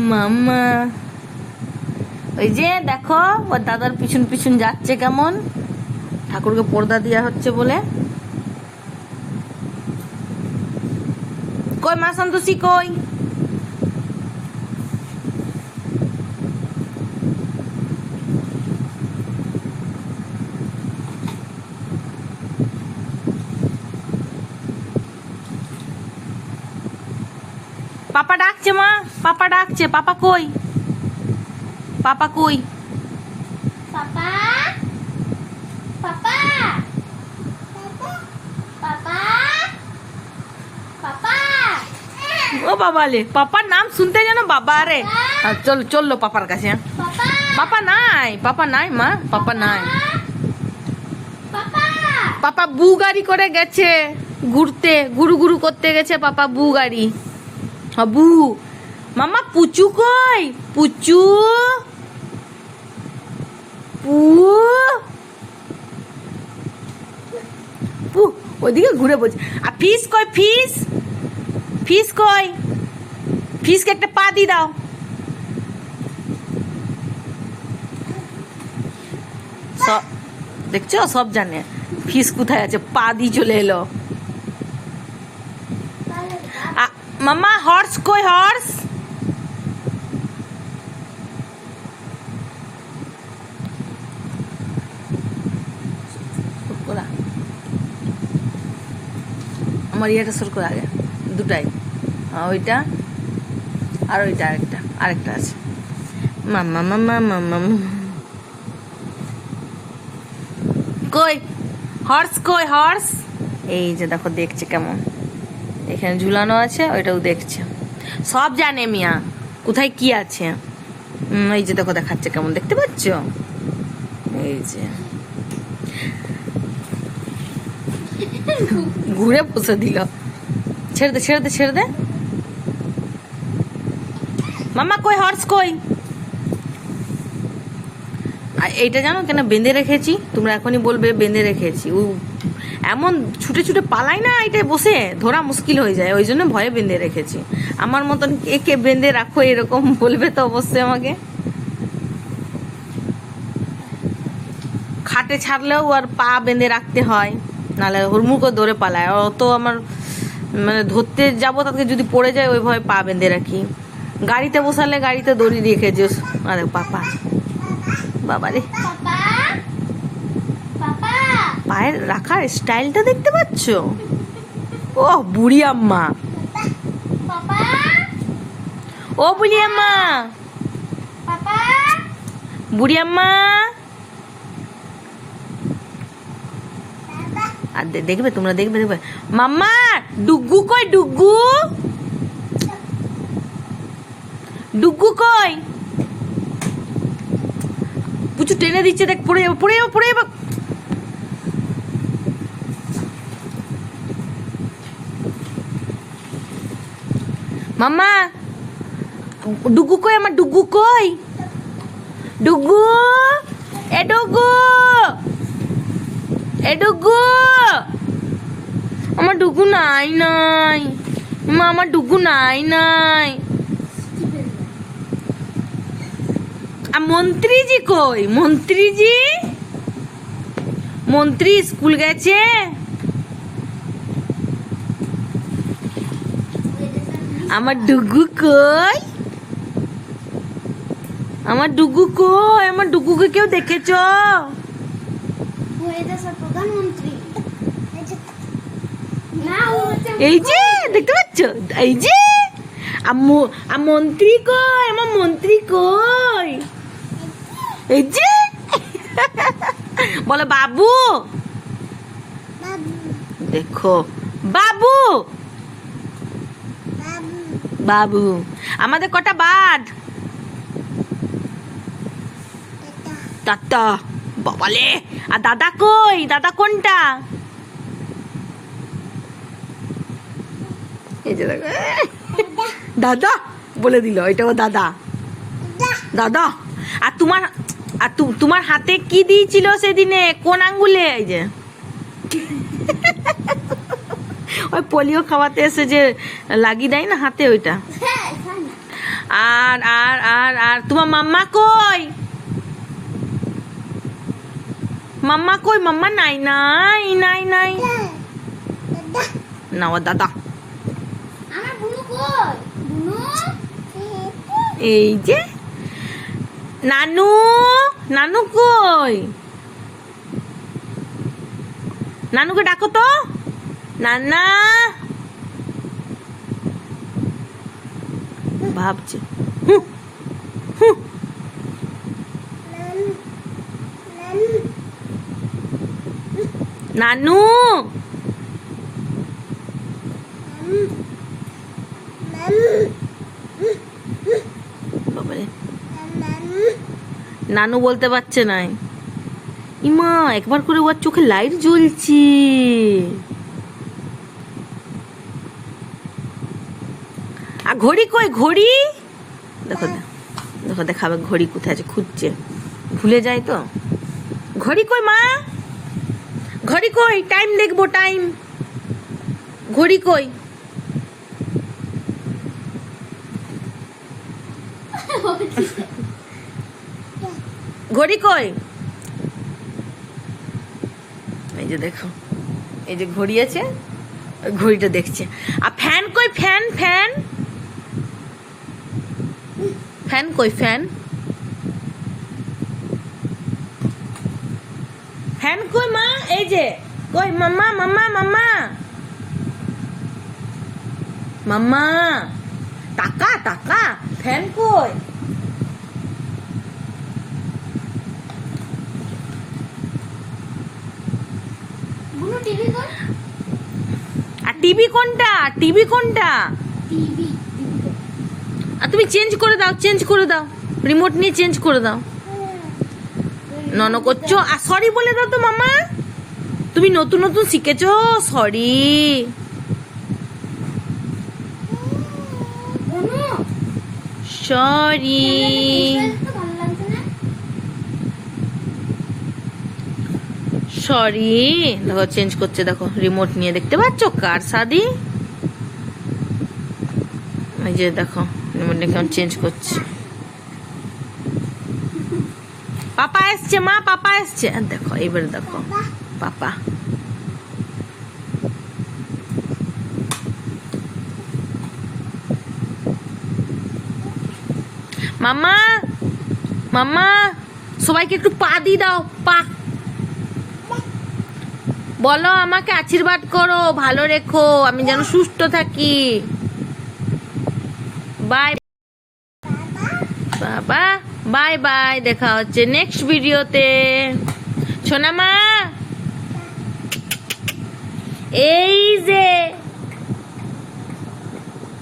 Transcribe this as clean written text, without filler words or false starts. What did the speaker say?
মাম্মা ওই যে দেখো ওর দাদার পিছন পিছন যাচ্ছে কেমন, ঠাকুরকে পর্দা দেওয়া হচ্ছে বলে। কই মা সন্তোষী কই? পাপা ডাকছে মা, পাপা ডাকছে। পাপা কই? পাপা কই? পাপা পাপা পাপা পাপা ও বাবা লে, পাপার নাম শুনতে যেন বাবা রে। চল চললো পাপার কাছে। পাপা পাপা নাই, পাপা নাই মা, পাপা নাই। পাপা পাপা বু গাড়ি করে গেছে ঘুরতে, গুরু গুরু করতে গেছে পাপা বু গাড়ি। হ্যাঁ বু। মামা পুচু কই? পুচু পু পু ওদিকে ঘুরে বলছে। আর ফিস কই? ফিস ফিস কই? ফিসকে একটা পা দিয়ে দাও। সব দেখছো, সব জানে ফিস কোথায় আছে। পা দিয়ে চলে এলো। মামা হর্স কই? হর্স আমার ইয়েটা সর করে আগে দুটাই, ওইটা আর ওইটা আরেকটা, আরেকটা আছে। মাম্মা মাম্মা মাম্মা কই? হর্স কই? হর্স এই যে দেখো, দেখছে কেমন, এখানে ঝুলানো আছে, ওইটাও দেখছে। সব জানে মিয়া কোথায় কি আছে। এই যে দেখো দেখাচ্ছে কেমন, দেখতে পাচ্ছ? এই যে ঘুরে বসে দিল। ছেড়ে দে ছেড়ে দে ছেড়ে দে। মাম্মা কই? হর্স কই? এইটা জানো কেন বেঁধে রেখেছি? তোমরা এখনই বলবে বেঁধে রেখেছি। ও এমন ছুটে ছুটে পালাই না, এটাই বসে ধরা মুশকিল হয়ে যায়, ওই জন্য ভয়ে বেঁধে রেখেছি। আমার মতন কে কে বেঁধে রাখো এরকম বলবে তো অবশ্যই আমাকে। খাটে ছাড়লেও আর পা বেঁধে রাখতে হয়, নাহলে হুড়মুড় করে ধরে পালায়। অত আমার মানে ধরতে যাবো, তাকে যদি পড়ে যায় ওই ভয়ে পা বেঁধে রাখি। গাড়িতে বসালে গাড়িতে দড়ি রেখেছে। আরে পাপা, বাবা রে, পাপা পাপা পায়ের রাখার স্টাইলটা দেখতে পাচ্ছ? ও বুড়ি আম্মা, পাপা ও বুড়ি আম্মা, পাপা বুড়ি আম্মা। আর দেখবে, তোমরা দেখবে দেখবে। মাম্মা ডুগু কই? ডুগু ডুগু কই? পুচু টেনে দিচ্ছে, দেখ পড়ে যাবো পড়ে যাবো পড়ে যাবো। মাম্মা ডুগু কই? আমার ডুগু কই? ডুগু, এ ডুগু, এ ডুগু। আমার ডুগু নাই নাই মা, আমার ডুগু নাই নাই। আর মন্ত্রীজি কই? মন্ত্রীজি, মন্ত্রী স্কুল গেছে। আমার ডুগু কই? আমার ডুগু কই? আমার ডুগুকে কেউ দেখেছো? দেশের প্রধানমন্ত্রী না, ও হচ্ছে এই যে দেখতে পাচ্ছ, এই যে মন্ত্রী কই? আমার মন্ত্রী কই? এই যে বলে বাবু, দেখো বাবু, বাবু। আমাদের কটা বার্ড? দাদা, বাবালে। আর দাদা কই? দাদা কোনটা? এই যে দেখো, দাদা বলে দিল, এটা ও দাদা। দাদা। আর তোমার হাতে কি দিয়েছিল সেদিনে? কোন আঙ্গুলে? এই যে ওই পোলিও খাওয়াতে এসে যে লাগিয়ে দেয় না হাতে, ওইটা। আর তোমার মাম্মা কই? মাম্মা কই? মাম্মা নাই নাই নাই নাই না, ও দাদা। আমার বুনু কই? বুনু এই যে নানু, নানু কই? নানুকে ডাকো তো, নানা। ভাবছে হু, হু। নানু, বাবারে, নানু বলতে পারছে না। ইমা, একবার করে ওর চোখে লাইট জ্বলছে। আর ঘড়ি কই? ঘড়ি দেখো, দেখো দেখাবে ঘড়ি কোথায় আছে, খুঁজছে, ভুলে যায় তো। ঘড়ি কই মা? ঘড়ি কই? টাইম দেখবো, টাইম। ঘড়ি কই? ঘড়ি কই? এই যে দেখো, এই যে ঘড়ি আছে, ওই ঘড়িটা দেখছে। আর ফ্যান কই? ফ্যান, ফ্যান, ফ্যান কই? ফ্যান, ফ্যান কই মা? এই যে কই? মাম্মা, মাম্মা, মাম্মা, মাম্মা, টাকা টাকা, ফ্যান কই? বুনু টিভি কই? আর টিভি কোনটা? টিভি কোনটা? টিভি আর তুমি চেঞ্জ করে দাও, চেঞ্জ করে দাও, রিমোট নিয়ে চেঞ্জ করে দাও। নন করছো। আর সরি বলে দাও তো মামা, তুমি নতুন নতুন শিখেছো। সরি। বুনু সরি। তো ভালো লাগছে না? সরি। দেখো চেঞ্জ করছে, দেখো রিমোট নিয়ে, দেখতে পাচ্ছ কার শাদি? এই যে দেখো রিমোট নিয়ে কেমন চেঞ্জ করছে। পাপা এসছে মা, পাপা এসছে। আর দেখো এবারে দেখো পাপা। মাম্মা, মাম্মা, সবাইকে একটু পা দিয়ে দাও, পা। বলো আমাকে আশীর্বাদ করো, ভালো রেখো, আমি যেন সুস্থ থাকি। বাই বাবা, বাই বাই, দেখা হচ্ছে নেক্সট ভিডিওতে। সোনা মা, এই